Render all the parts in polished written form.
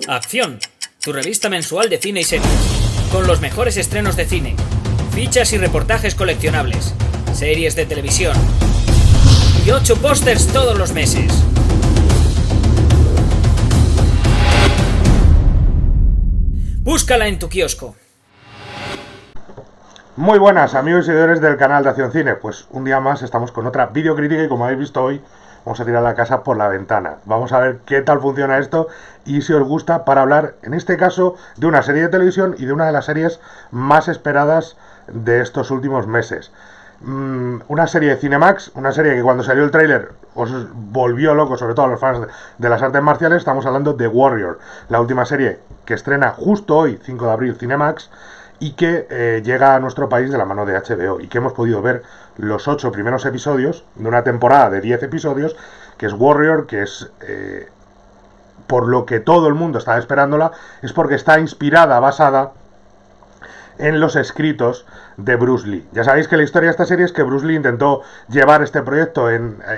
Acción, tu revista mensual de cine y series, con los mejores estrenos de cine, fichas y reportajes coleccionables, series de televisión y 8 pósters todos los meses. Búscala en tu kiosco. Muy buenas amigos y seguidores del canal de Acción Cine. Pues un día más estamos con otra videocrítica y como habéis visto hoy vamos a tirar la casa por la ventana. Vamos a ver qué tal funciona esto y si os gusta, para hablar en este caso de una serie de televisión y de una de las series más esperadas de estos últimos meses. Una serie de Cinemax, una serie que cuando salió el tráiler os volvió loco, sobre todo a los fans de las artes marciales. Estamos hablando de Warrior, la última serie que estrena justo hoy, 5 de abril, Cinemax, y que llega a nuestro país de la mano de HBO, y que hemos podido ver los 8 primeros episodios de una temporada de 10 episodios, que es Warrior, que es, por lo que todo el mundo está esperándola, es porque está inspirada, basada en los escritos de Bruce Lee. Ya sabéis que la historia de esta serie es que Bruce Lee intentó llevar este proyecto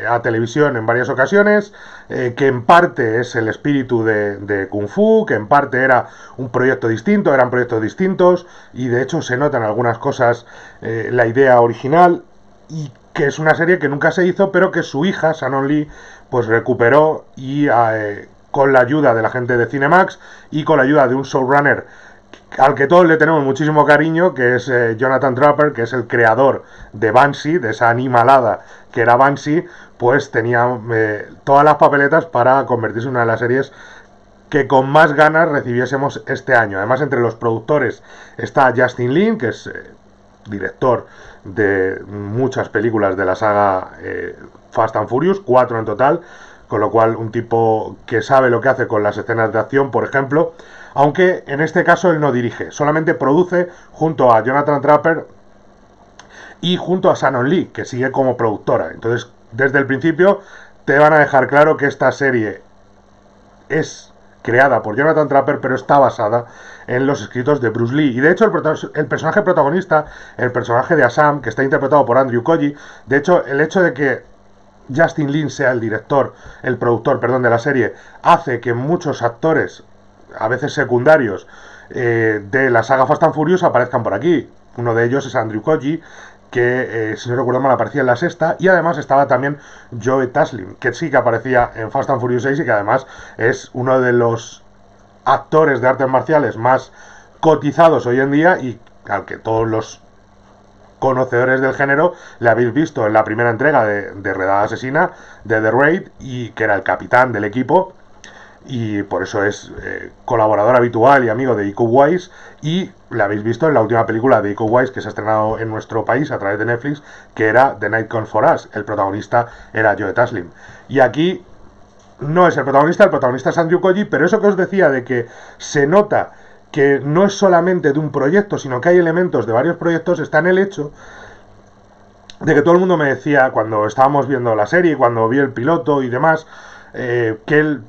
a televisión en varias ocasiones, que en parte es el espíritu de Kung Fu, que en parte era un proyecto distinto, eran proyectos distintos, y de hecho se notan algunas cosas la idea original, y que es una serie que nunca se hizo, pero que su hija, Shannon Lee, pues recuperó, y con la ayuda de la gente de Cinemax y con la ayuda de un showrunner al que todos le tenemos muchísimo cariño, que es Jonathan Draper, que es el creador de Banshee, de esa animalada que era Banshee, pues tenía todas las papeletas para convertirse en una de las series que con más ganas recibiésemos este año. Además, entre los productores está Justin Lin, que es director de muchas películas de la saga Fast and Furious, 4 en total, con lo cual un tipo que sabe lo que hace con las escenas de acción, por ejemplo, aunque en este caso él no dirige, solamente produce junto a Jonathan Draper y junto a Shannon Lee, que sigue como productora. Entonces, desde el principio te van a dejar claro que esta serie es creada por Jonathan Draper, pero está basada en los escritos de Bruce Lee. Y de hecho el personaje protagonista, el personaje de Assam, que está interpretado por Andrew Koji, de hecho el hecho de que Justin Lin sea el productor de la serie, hace que muchos actores, a veces secundarios, de la saga Fast and Furious aparezcan por aquí. Uno de ellos es Andrew Koji, que si no recuerdo mal aparecía en la sexta, y además estaba también Joe Taslim, que sí que aparecía en Fast and Furious 6 y que además es uno de los actores de artes marciales más cotizados hoy en día, y al que todos los conocedores del género le habéis visto en la primera entrega de Redada Asesina, de The Raid, y que era el capitán del equipo, y por eso es colaborador habitual y amigo de Iko Uwais, y le habéis visto en la última película de Iko Uwais que se ha estrenado en nuestro país a través de Netflix, que era The Night Comes for Us. El protagonista era Joe Taslim, y aquí no es el protagonista es Andrew Koji, pero eso que os decía de que se nota que no es solamente de un proyecto, sino que hay elementos de varios proyectos, está en el hecho de que todo el mundo me decía, cuando estábamos viendo la serie, cuando vi el piloto y demás, que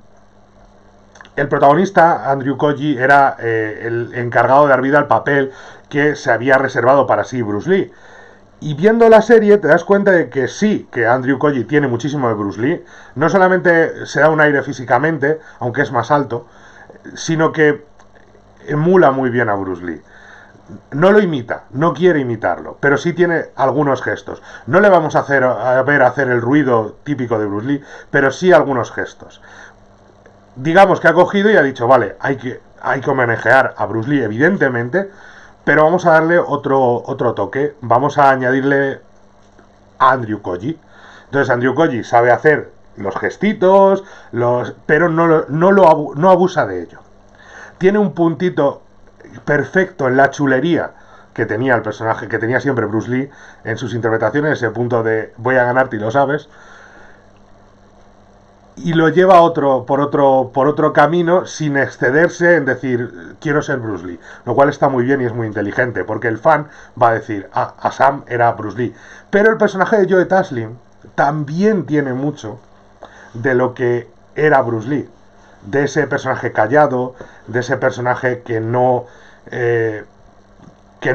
el protagonista, Andrew Koji, era el encargado de dar vida al papel que se había reservado para sí Bruce Lee. Y viendo la serie te das cuenta de que sí, que Andrew Koji tiene muchísimo de Bruce Lee. No solamente se da un aire físicamente, aunque es más alto, sino que emula muy bien a Bruce Lee. No lo imita, no quiere imitarlo, pero sí tiene algunos gestos. No le vamos a ver hacer el ruido típico de Bruce Lee, pero sí algunos gestos. Digamos que ha cogido y ha dicho, vale, hay que homenajear a Bruce Lee, evidentemente, pero vamos a darle otro toque, vamos a añadirle a Andrew Koji. Entonces Andrew Koji sabe hacer los gestitos, pero no abusa de ello. Tiene un puntito perfecto en la chulería que tenía el personaje, que tenía siempre Bruce Lee en sus interpretaciones, ese punto de voy a ganarte y lo sabes, y lo lleva por otro camino, sin excederse en decir quiero ser Bruce Lee, lo cual está muy bien y es muy inteligente, porque el fan va a decir Assam era Bruce Lee, pero el personaje de Joe Taslim también tiene mucho de lo que era Bruce Lee, de ese personaje callado, de ese personaje que no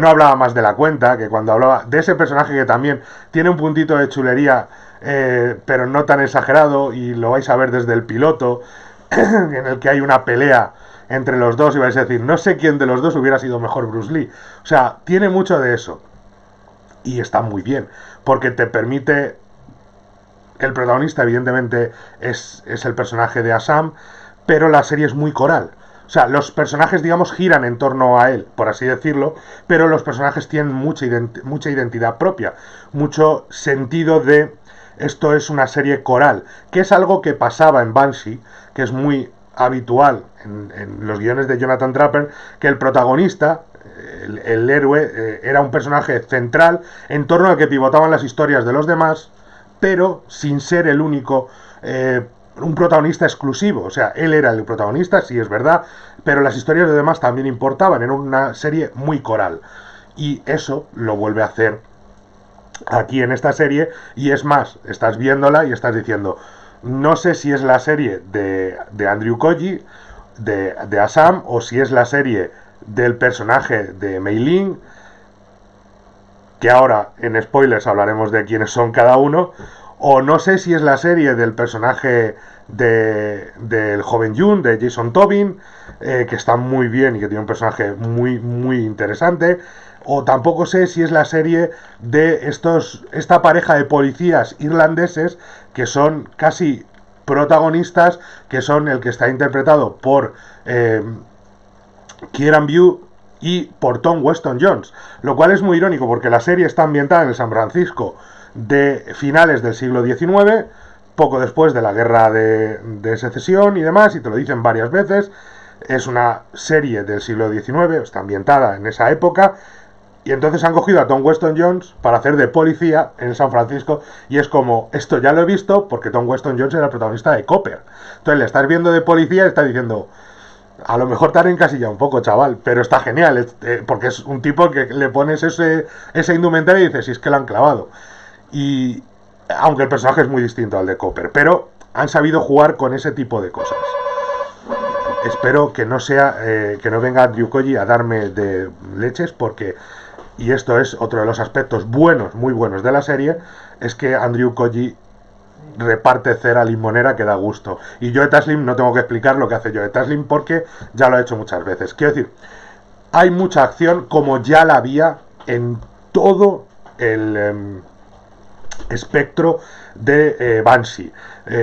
hablaba más de la cuenta, que cuando hablaba, de ese personaje que también tiene un puntito de chulería, pero no tan exagerado, y lo vais a ver desde el piloto, en el que hay una pelea entre los dos y vais a decir, no sé quién de los dos hubiera sido mejor Bruce Lee. O sea, tiene mucho de eso. Y está muy bien, porque te permite... El protagonista, evidentemente, es el personaje de Assam, pero la serie es muy coral. O sea, los personajes, digamos, giran en torno a él, por así decirlo, pero los personajes tienen mucha identidad propia, mucho sentido de esto es una serie coral, que es algo que pasaba en Banshee, que es muy habitual en los guiones de Jonathan Trapper, que el protagonista, el héroe, era un personaje central en torno al que pivotaban las historias de los demás, pero sin ser el único... un protagonista exclusivo, o sea, él era el protagonista, sí es verdad, pero las historias de los demás también importaban, era una serie muy coral, y eso lo vuelve a hacer aquí en esta serie, y es más, estás viéndola y estás diciendo, no sé si es la serie de Andrew Koji, de Assam, o si es la serie del personaje de Mei Ling, que ahora en spoilers hablaremos de quiénes son cada uno, o no sé si es la serie del personaje del joven Jun, de Jason Tobin, que está muy bien y que tiene un personaje muy, muy interesante, o tampoco sé si es la serie de esta pareja de policías irlandeses que son casi protagonistas, que son el que está interpretado por Kieran View y por Tom Weston Jones, lo cual es muy irónico porque la serie está ambientada en el San Francisco de finales del siglo XIX, poco después de la guerra de secesión y demás, y te lo dicen varias veces. Es una serie del siglo XIX, está ambientada en esa época, y entonces han cogido a Tom Weston Jones para hacer de policía en San Francisco, y es como, esto ya lo he visto porque Tom Weston Jones era el protagonista de Copper. Entonces le estás viendo de policía y está diciendo, a lo mejor te han encasillado un poco, chaval, pero está genial, porque es un tipo que le pones esa indumentaria y dices, si es que lo han clavado. Y aunque el personaje es muy distinto al de Copper, pero han sabido jugar con ese tipo de cosas. Espero que no sea que no venga Andrew Koji a darme de leches, porque, y esto es otro de los aspectos buenos, muy buenos de la serie, es que Andrew Koji reparte cera limonera que da gusto. Y Joe Taslim, no tengo que explicar lo que hace Joe Taslim porque ya lo ha hecho muchas veces. Quiero decir, hay mucha acción como ya la había en todo el espectro de Banshee,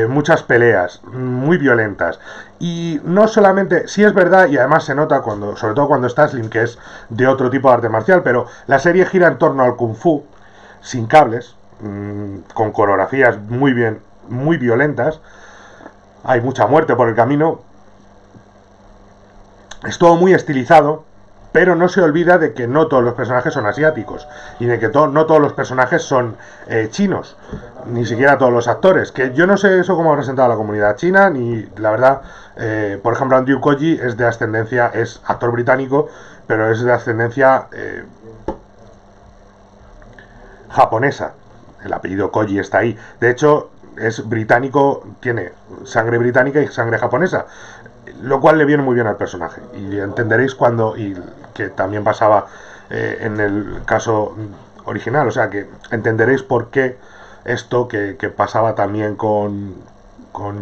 muchas peleas muy violentas, y no solamente, sí es verdad, y además se nota cuando, sobre todo cuando está Slim, que es de otro tipo de arte marcial, pero la serie gira en torno al kung fu sin cables, con coreografías muy bien, muy violentas, hay mucha muerte por el camino, es todo muy estilizado, pero no se olvida de que no todos los personajes son asiáticos y de que no todos los personajes son chinos, ni siquiera todos los actores, que yo no sé eso cómo ha presentado a la comunidad china, ni la verdad, por ejemplo Andrew Koji es de ascendencia, es actor británico, pero es de ascendencia japonesa, el apellido Koji está ahí, de hecho es británico, tiene sangre británica y sangre japonesa, lo cual le viene muy bien al personaje, y entenderéis cuando, y que también pasaba en el caso original, o sea que entenderéis por qué esto que pasaba también con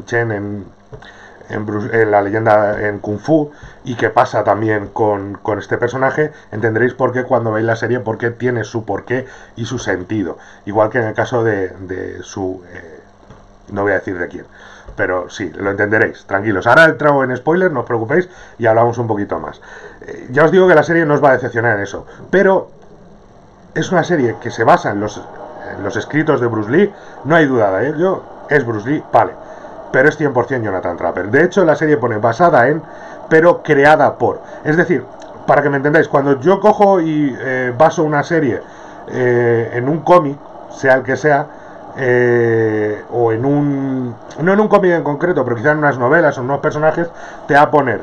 Chen en la leyenda en Kung Fu, y que pasa también con este personaje, entenderéis por qué cuando veis la serie, por qué tiene su porqué y su sentido, igual que en el caso de su no voy a decir de quién, pero sí, lo entenderéis, tranquilos. Ahora entro en spoilers, no os preocupéis, y hablamos un poquito más. Ya os digo que la serie no os va a decepcionar en eso, pero es una serie que se basa en los escritos de Bruce Lee, no hay duda de ello, es Bruce Lee, vale, pero es 100% Jonathan Trapper. De hecho, la serie pone basada en, pero creada por. Es decir, para que me entendáis, cuando yo cojo y baso una serie en un cómic, sea el que sea, o en no en un cómic en concreto, pero quizá en unas novelas o en unos personajes, te va a poner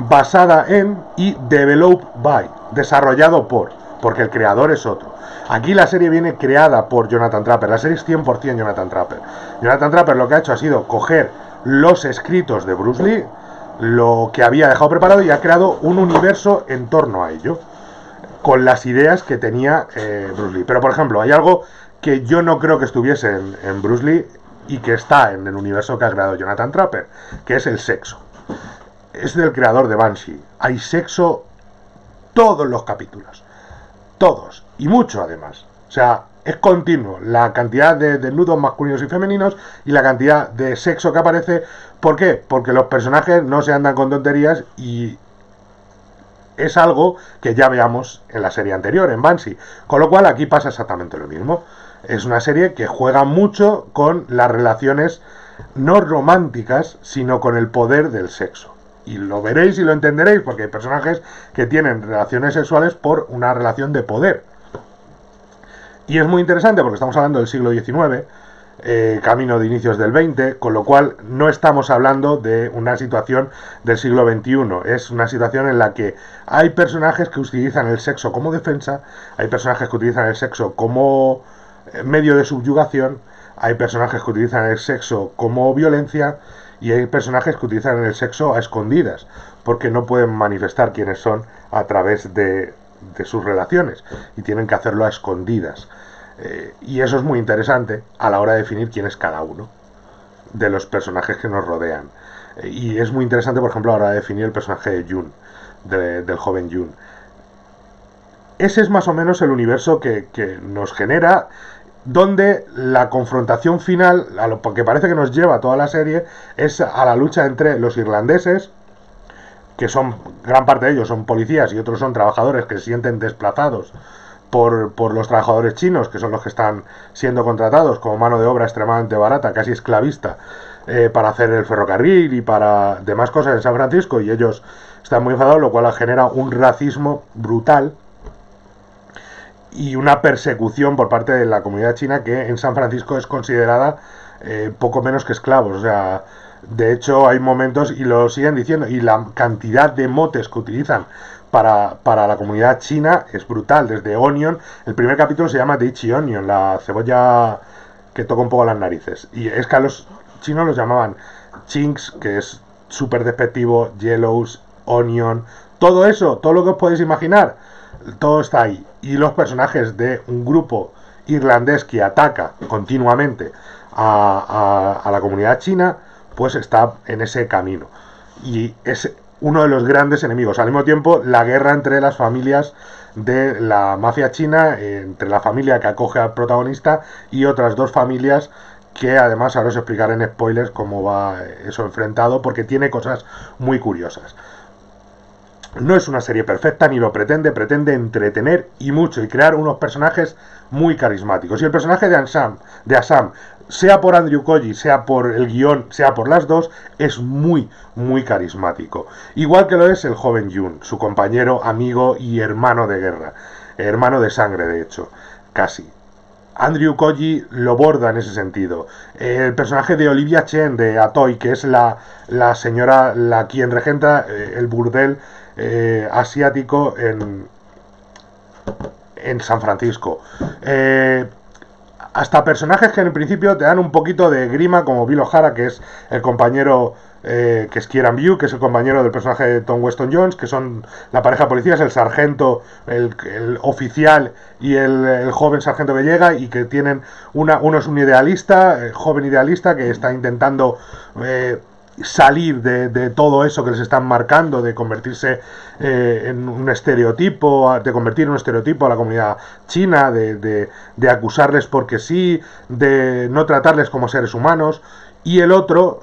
basada en y developed by, desarrollado por, porque el creador es otro. Aquí la serie viene creada por Jonathan Trapper, la serie es 100% Jonathan Trapper. Jonathan Trapper lo que ha hecho ha sido coger los escritos de Bruce Lee, lo que había dejado preparado, y ha creado un universo en torno a ello, con las ideas que tenía Bruce Lee. Pero por ejemplo, hay algo que yo no creo que estuviese en Bruce Lee y que está en el universo que ha creado Jonathan Trapper, que es el sexo. Es del creador de Banshee. Hay sexo todos los capítulos. Todos. Y mucho además. O sea, es continuo la cantidad de desnudos masculinos y femeninos y la cantidad de sexo que aparece. ¿Por qué? Porque los personajes no se andan con tonterías y es algo que ya veamos en la serie anterior, en Banshee. Con lo cual aquí pasa exactamente lo mismo. Es una serie que juega mucho con las relaciones no románticas, sino con el poder del sexo. Y lo veréis y lo entenderéis, porque hay personajes que tienen relaciones sexuales por una relación de poder. Y es muy interesante porque estamos hablando del siglo XIX, camino de inicios del XX, con lo cual no estamos hablando de una situación del siglo XXI. Es una situación en la que hay personajes que utilizan el sexo como defensa, hay personajes que utilizan el sexo como medio de subyugación, hay personajes que utilizan el sexo como violencia y hay personajes que utilizan el sexo a escondidas, porque no pueden manifestar quiénes son a través de sus relaciones y tienen que hacerlo a escondidas. Y eso es muy interesante a la hora de definir quién es cada uno de los personajes que nos rodean. Y es muy interesante, por ejemplo, a la hora de definir el personaje de Jun, del joven Jun. Ese es más o menos el universo que nos genera, donde la confrontación final, a lo que parece que nos lleva toda la serie, es a la lucha entre los irlandeses, que son, gran parte de ellos son policías y otros son trabajadores que se sienten desplazados por los trabajadores chinos, que son los que están siendo contratados como mano de obra extremadamente barata, casi esclavista, para hacer el ferrocarril y para demás cosas en San Francisco, y ellos están muy enfadados, lo cual genera un racismo brutal y una persecución por parte de la comunidad china, que en San Francisco es considerada poco menos que esclavos. O sea, de hecho hay momentos, y lo siguen diciendo, y la cantidad de motes que utilizan para la comunidad china es brutal. Desde Onion, el primer capítulo se llama The Itchy Onion, la cebolla que toca un poco las narices, y es que a los chinos los llamaban chinks, que es súper despectivo, yellows, onion, todo eso, todo lo que os podéis imaginar, todo está ahí. Y los personajes de un grupo irlandés que ataca continuamente a la comunidad china, pues está en ese camino. Y es uno de los grandes enemigos. Al mismo tiempo, la guerra entre las familias de la mafia china, entre la familia que acoge al protagonista y otras dos familias que además ahora os explicaré en spoilers cómo va eso enfrentado, porque tiene cosas muy curiosas. No es una serie perfecta, ni lo pretende entretener y mucho, y crear unos personajes muy carismáticos. Y el personaje de Assam, sea por Andrew Koji, sea por el guión, sea por las dos, es muy, muy carismático. Igual que lo es el joven Jun, su compañero, amigo y hermano de guerra. Hermano de sangre, de hecho, casi. Andrew Koji lo borda en ese sentido. El personaje de Olivia Chen, de Atoy, que es la señora, quien regenta el burdel asiático en San Francisco. Hasta personajes que en principio te dan un poquito de grima, como Bill O'Hara, que es el compañero, que es Kieran View, que es el compañero del personaje de Tom Weston Jones, que son la pareja de policías, el sargento, el oficial y el joven sargento que llega, y que tienen uno es un idealista, joven idealista, que está intentando salir de todo eso que les están marcando, de convertirse en un estereotipo, de convertir en un estereotipo a la comunidad china, de acusarles porque sí, de no tratarles como seres humanos. Y el otro,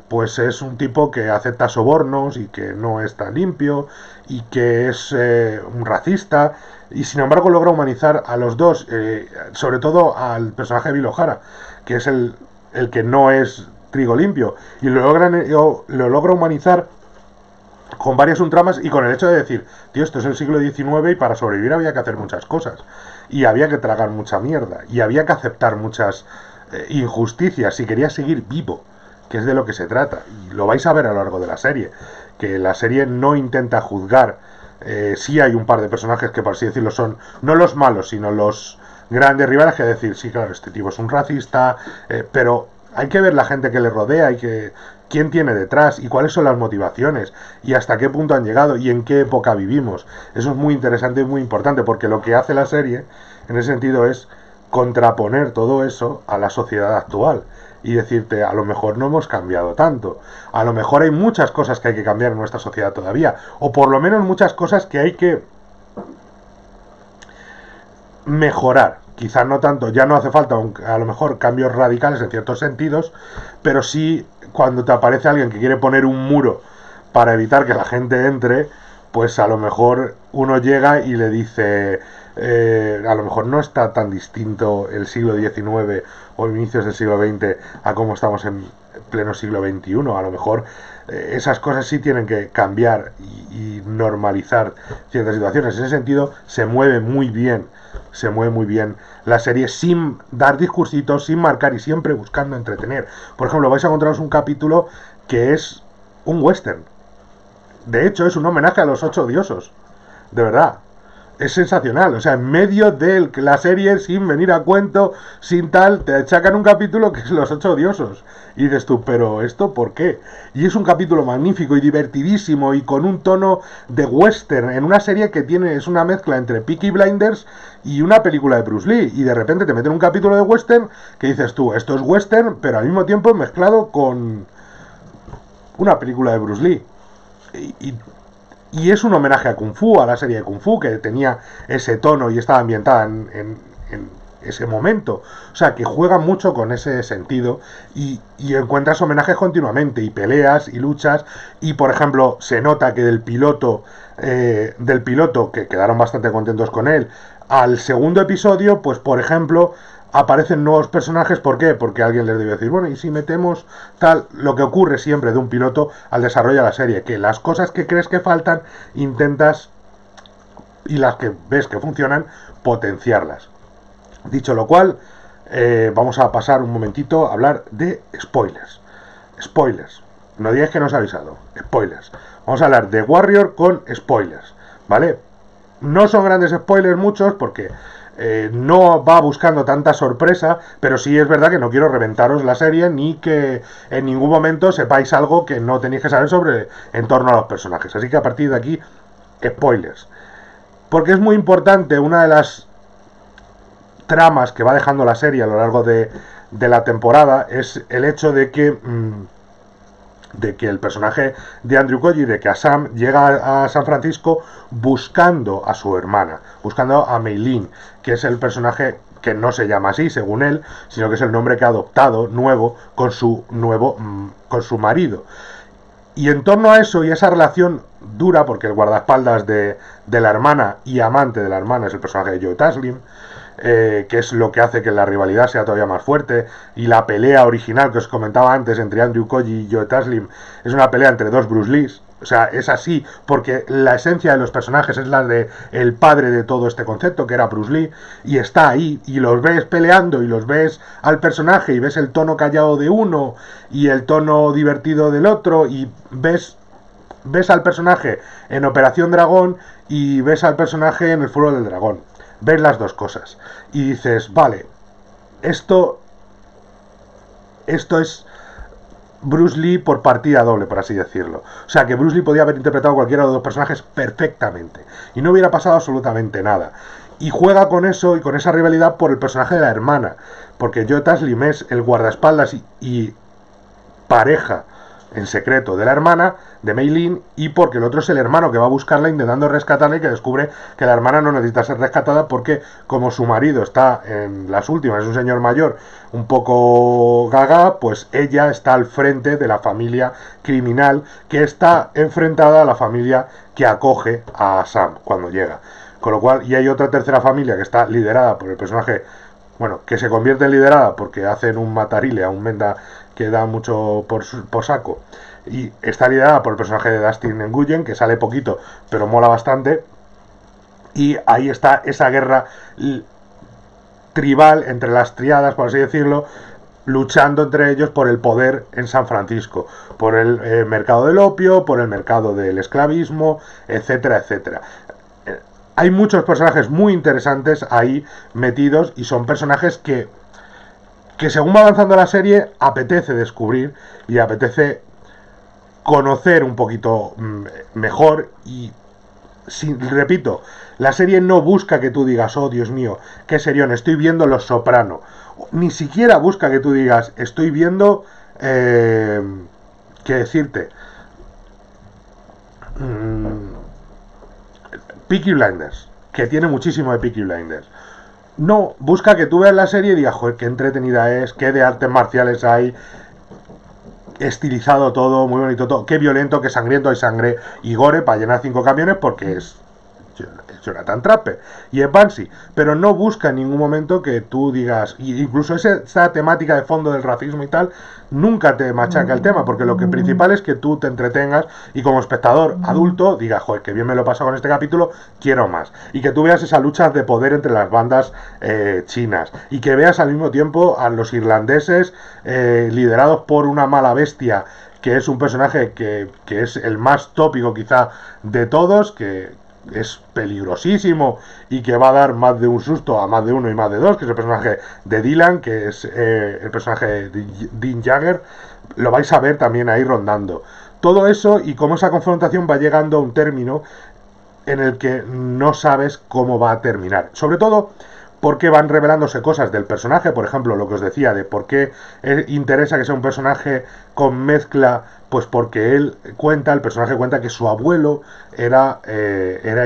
pues es un tipo que acepta sobornos y que no está limpio y que es un racista, y sin embargo logra humanizar a los dos, sobre todo al personaje de Bill O'Hara, que es el que no es trigo limpio, y lo logra humanizar con varias subtramas y con el hecho de decir, tío, esto es el siglo XIX y para sobrevivir había que hacer muchas cosas, y había que tragar mucha mierda, y había que aceptar muchas injusticias si quería seguir vivo, que es de lo que se trata. Y lo vais a ver a lo largo de la serie, que la serie no intenta juzgar. Sí hay un par de personajes que, por así decirlo, son no los malos, sino los grandes rivales, que decir, sí, claro, este tipo es un racista, pero hay que ver la gente que le rodea, y quién tiene detrás, y cuáles son las motivaciones, y hasta qué punto han llegado, y en qué época vivimos. Eso es muy interesante y muy importante, porque lo que hace la serie, en ese sentido, es contraponer todo eso a la sociedad actual. y decirte, a lo mejor no hemos cambiado tanto, a lo mejor hay muchas cosas que hay que cambiar en nuestra sociedad todavía, o por lo menos muchas cosas que hay que mejorar. Quizás no tanto, ya no hace falta a lo mejor cambios radicales en ciertos sentidos, pero sí cuando te aparece alguien que quiere poner un muro para evitar que la gente entre, pues a lo mejor uno llega y le dice, a lo mejor no está tan distinto el siglo XIX o inicios del siglo XX a cómo estamos en pleno siglo XXI. A lo mejor esas cosas sí tienen que cambiar y normalizar ciertas situaciones. En ese sentido se mueve muy bien la serie, sin dar discursitos, sin marcar y siempre buscando entretener. Por ejemplo, vais a encontraros un capítulo que es un western. De hecho, es un homenaje a los 8 odiosos. De verdad. Es sensacional. O sea, en medio de la serie, sin venir a cuento, sin tal, te achacan un capítulo que es los 8 odiosos. Y dices tú, ¿pero esto por qué? Y es un capítulo magnífico y divertidísimo y con un tono de western, en una serie que es una mezcla entre Peaky Blinders y una película de Bruce Lee. Y de repente te meten un capítulo de western que dices tú, esto es western, pero al mismo tiempo mezclado con una película de Bruce Lee. Y es un homenaje a Kung Fu, a la serie de Kung Fu, que tenía ese tono y estaba ambientada en ese momento. O sea, que juega mucho con ese sentido y encuentras homenajes continuamente, y peleas, y luchas, y por ejemplo, se nota que del piloto, que quedaron bastante contentos con él, al segundo episodio, pues por ejemplo, aparecen nuevos personajes. ¿Por qué? Porque alguien les debe decir, bueno, y si metemos tal, lo que ocurre siempre de un piloto al desarrollo de la serie, que las cosas que crees que faltan, intentas, y las que ves que funcionan, potenciarlas. Dicho lo cual, vamos a pasar un momentito a hablar de spoilers. Spoilers. No digáis que no os he avisado. Spoilers. Vamos a hablar de Warrior con spoilers, ¿vale? No son grandes spoilers muchos porque no va buscando tanta sorpresa, pero sí es verdad que no quiero reventaros la serie ni que en ningún momento sepáis algo que no tenéis que saber en torno a los personajes. Así que a partir de aquí, spoilers. Porque es muy importante, una de las tramas que va dejando la serie a lo largo de la temporada es el hecho de que el personaje de Andrew Koji, de que Sam llega a San Francisco buscando a su hermana, buscando a Mei-Lin, que es el personaje que no se llama así según él, sino que es el nombre que ha adoptado nuevo con su marido. Y en torno a eso y esa relación dura, porque el guardaespaldas de la hermana y amante de la hermana es el personaje de Joe Taslim, que es lo que hace que la rivalidad sea todavía más fuerte, y la pelea original que os comentaba antes entre Andrew Koji y Joe Taslim es una pelea entre dos Bruce Lees. O sea, es así porque la esencia de los personajes es la de el padre de todo este concepto, que era Bruce Lee, y está ahí, y los ves peleando, y los ves al personaje, y ves el tono callado de uno y el tono divertido del otro, y ves al personaje en Operación Dragón y ves al personaje en El Fuego del Dragón. Ves las dos cosas y dices, vale, esto es Bruce Lee por partida doble, por así decirlo. O sea, que Bruce Lee podía haber interpretado cualquiera de los dos personajes perfectamente y no hubiera pasado absolutamente nada. Y juega con eso y con esa rivalidad por el personaje de la hermana, porque Joe Taslim es el guardaespaldas y pareja en secreto de la hermana, de Mei-Lin, y porque el otro es el hermano que va a buscarla intentando rescatarla, y que descubre que la hermana no necesita ser rescatada porque como su marido está en las últimas, es un señor mayor un poco gaga, pues ella está al frente de la familia criminal que está enfrentada a la familia que acoge a Sam cuando llega. Con lo cual, y hay otra tercera familia que está liderada por el personaje, bueno, que se convierte en liderada porque hacen un matarile a un menda que da mucho por saco, y está liderada por el personaje de Dustin Nguyen, que sale poquito pero mola bastante, y ahí está esa guerra tribal entre las triadas, por así decirlo, luchando entre ellos por el poder en San Francisco, por el mercado del opio, por el mercado del esclavismo, etcétera, etcétera. Hay muchos personajes muy interesantes ahí metidos, y son personajes que según va avanzando la serie apetece descubrir y apetece conocer un poquito mejor, y repito, la serie no busca que tú digas, oh Dios mío, qué serión, estoy viendo Los Soprano. Ni siquiera busca que tú digas, estoy viendo, qué decirte, Peaky Blinders, que tiene muchísimo de Peaky Blinders. No, busca que tú veas la serie y digas, joder, qué entretenida es, qué de artes marciales hay, estilizado todo, muy bonito todo, qué violento, qué sangriento, hay sangre y gore para llenar 5 camiones porque es Jonathan Trapper y es Banshee, pero no busca en ningún momento que tú digas, incluso esa temática de fondo del racismo y tal, nunca te machaca el tema, porque lo que principal es que tú te entretengas y como espectador adulto digas, joder, que bien me lo he pasado con este capítulo, quiero más, y que tú veas esas luchas de poder entre las bandas chinas, y que veas al mismo tiempo a los irlandeses liderados por una mala bestia, que es un personaje que es el más tópico quizá de todos, que es peligrosísimo y que va a dar más de un susto a más de uno y más de dos, que es el personaje de Dylan, que es el personaje de Dean Jagger. Lo vais a ver también ahí rondando. Todo eso y cómo esa confrontación va llegando a un término en el que no sabes cómo va a terminar. Sobre todo porque van revelándose cosas del personaje, por ejemplo, lo que os decía, de por qué interesa que sea un personaje con mezcla, pues porque el personaje cuenta que su abuelo era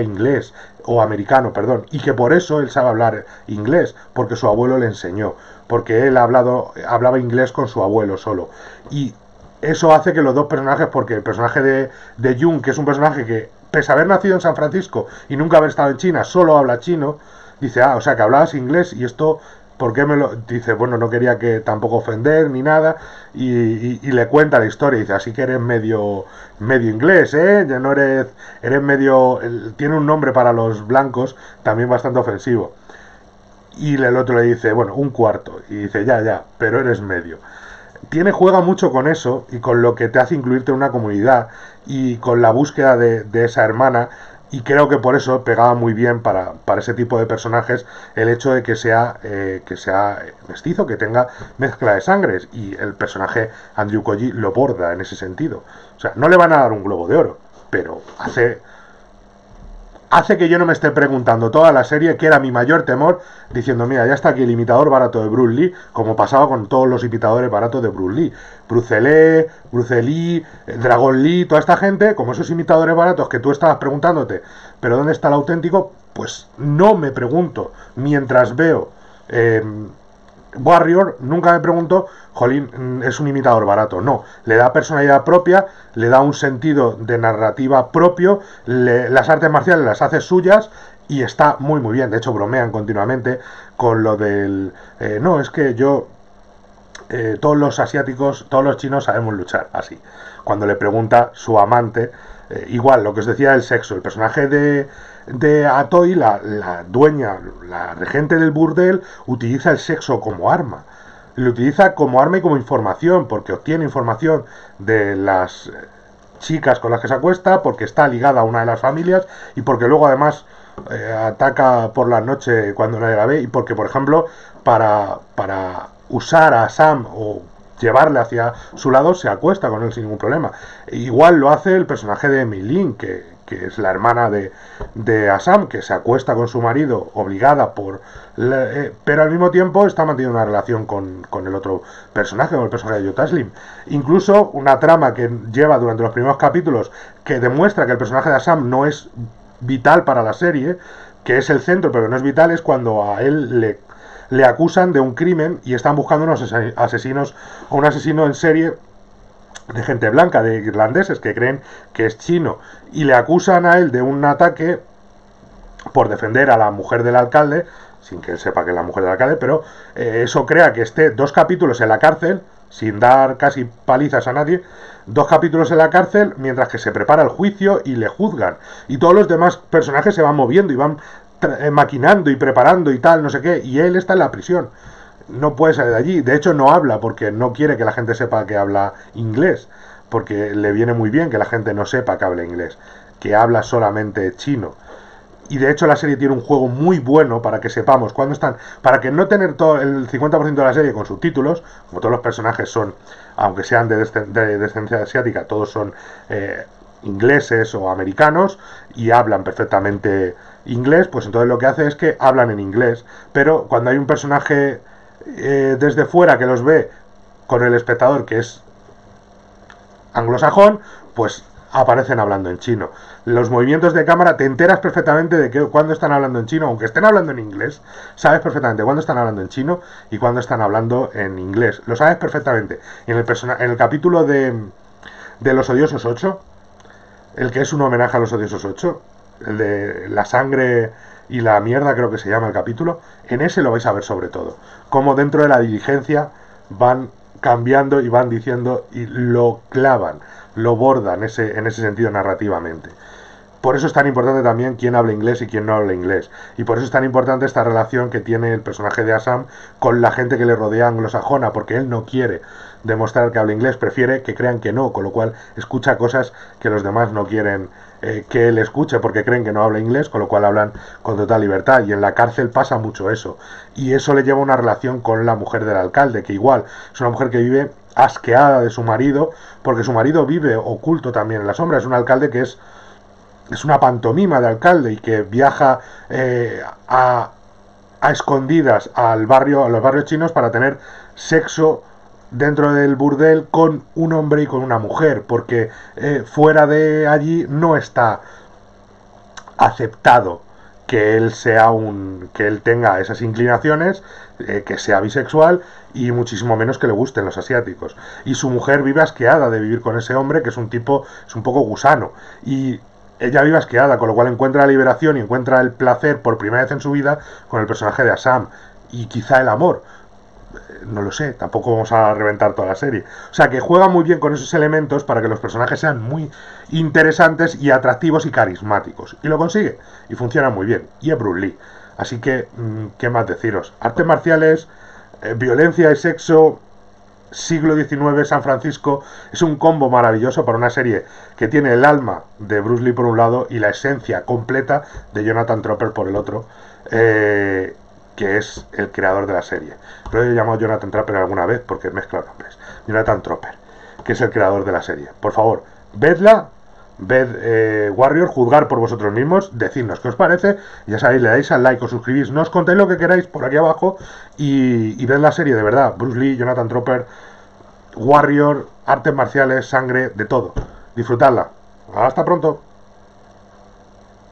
inglés, o americano, perdón, y que por eso él sabe hablar inglés, porque su abuelo le enseñó, porque él hablaba inglés con su abuelo solo, y eso hace que los dos personajes, porque el personaje de Jung, que es un personaje que, pese a haber nacido en San Francisco y nunca haber estado en China, solo habla chino, dice, o sea, que hablabas inglés y esto, ¿por qué me lo...? Dice, bueno, no quería que tampoco ofender ni nada, y le cuenta la historia, y dice, así que eres medio inglés, ¿eh? Ya no eres medio... Tiene un nombre para los blancos también bastante ofensivo. Y el otro le dice, bueno, un cuarto, y dice, ya, pero eres medio. Juega mucho con eso, y con lo que te hace incluirte en una comunidad, y con la búsqueda de esa hermana. Y creo que por eso pegaba muy bien para ese tipo de personajes el hecho de que sea mestizo, que tenga mezcla de sangres. Y el personaje Andrew Koji lo borda en ese sentido. O sea, no le van a dar un Globo de Oro, pero hace que yo no me esté preguntando toda la serie, que era mi mayor temor, diciendo, mira, ya está aquí el imitador barato de Bruce Lee, como pasaba con todos los imitadores baratos de Bruce Lee. Bruce Lee, Dragon Lee, toda esta gente, como esos imitadores baratos que tú estabas preguntándote, pero ¿dónde está el auténtico? Pues no me pregunto, mientras veo Warrior, nunca me pregunto, jolín, es un imitador barato. No, le da personalidad propia, le da un sentido de narrativa propio, las artes marciales las hace suyas y está muy muy bien. De hecho, bromean continuamente con lo del... no, es que yo... todos los asiáticos, todos los chinos sabemos luchar, así. Cuando le pregunta su amante, igual, lo que os decía del sexo, el personaje de Atoy, la dueña, la regente del burdel, utiliza el sexo como arma. Lo utiliza como arma y como información, porque obtiene información de las chicas con las que se acuesta, porque está ligada a una de las familias y porque luego además ataca por la noche cuando nadie la ve, y porque, por ejemplo, para usar a Sam o llevarle hacia su lado, se acuesta con él sin ningún problema. Igual lo hace el personaje de Mei-Lin, que es la hermana de Assam, que se acuesta con su marido obligada pero al mismo tiempo está manteniendo una relación con el otro personaje, con el personaje de Jota Slim. Incluso una trama que lleva durante los primeros capítulos, que demuestra que el personaje de Assam no es vital para la serie, que es el centro pero no es vital, es cuando a él le acusan de un crimen y están buscando unos asesinos, o un asesino en serie de gente blanca, de irlandeses que creen que es chino, y le acusan a él de un ataque por defender a la mujer del alcalde, sin que él sepa que es la mujer del alcalde, pero eso crea que esté 2 capítulos en la cárcel, sin dar casi palizas a nadie, 2 capítulos en la cárcel, mientras que se prepara el juicio y le juzgan, y todos los demás personajes se van moviendo y van maquinando y preparando y tal, no sé qué, y él está en la prisión, no puede salir de allí. De hecho no habla porque no quiere que la gente sepa que habla inglés, porque le viene muy bien que la gente no sepa que habla inglés, que habla solamente chino. Y de hecho la serie tiene un juego muy bueno para que sepamos cuándo están, para que no tener todo el 50% de la serie con subtítulos, como todos los personajes son, aunque sean de descendencia asiática, todos son ingleses o americanos y hablan perfectamente inglés, pues entonces lo que hace es que hablan en inglés, pero cuando hay un personaje desde fuera que los ve con el espectador que es anglosajón, pues aparecen hablando en chino. Los movimientos de cámara te enteras perfectamente de que cuando están hablando en chino, aunque estén hablando en inglés, sabes perfectamente cuándo están hablando en chino y cuándo están hablando en inglés. Lo sabes perfectamente. Y en el capítulo de Los Odiosos 8, el que es un homenaje a Los Odiosos 8, el de la sangre y la mierda, creo que se llama el capítulo, en ese lo vais a ver sobre todo. Cómo dentro de la diligencia van cambiando y van diciendo y lo clavan, lo bordan en ese sentido narrativamente. Por eso es tan importante también quién habla inglés y quién no habla inglés. Y por eso es tan importante esta relación que tiene el personaje de Assam con la gente que le rodea anglosajona, porque él no quiere demostrar que habla inglés, prefiere que crean que no, con lo cual escucha cosas que los demás no quieren que él escuche porque creen que no habla inglés, con lo cual hablan con total libertad. Y en la cárcel pasa mucho eso. Y eso le lleva a una relación con la mujer del alcalde, que igual es una mujer que vive asqueada de su marido, porque su marido vive oculto también en la sombra. Es un alcalde que es una pantomima de alcalde y que viaja a escondidas a los barrios chinos para tener sexo dentro del burdel con un hombre y con una mujer, porque fuera de allí no está aceptado que él que él tenga esas inclinaciones, que sea bisexual y muchísimo menos que le gusten los asiáticos. Y su mujer vive asqueada de vivir con ese hombre que es un poco gusano, y ella vive asqueada, con lo cual encuentra la liberación y encuentra el placer por primera vez en su vida con el personaje de Assam, y quizá el amor. No lo sé, tampoco vamos a reventar toda la serie. O sea que juega muy bien con esos elementos para que los personajes sean muy interesantes y atractivos y carismáticos. Y lo consigue, y funciona muy bien. Y es Bruce Lee. Así que, ¿qué más deciros? Artes marciales, violencia y sexo, siglo XIX, San Francisco, es un combo maravilloso para una serie que tiene el alma de Bruce Lee por un lado y la esencia completa de Jonathan Tropper por el otro, que es el creador de la serie. Lo he llamado Jonathan Tropper alguna vez porque he mezclado nombres. Jonathan Tropper, que es el creador de la serie. Por favor, vedla, ved Warrior, juzgar por vosotros mismos, decidnos qué os parece, ya sabéis, le dais al like, os suscribís, no os contéis lo que queráis por aquí abajo y ved la serie, de verdad. Bruce Lee, Jonathan Tropper, Warrior, artes marciales, sangre, de todo. Disfrutadla. Hasta pronto.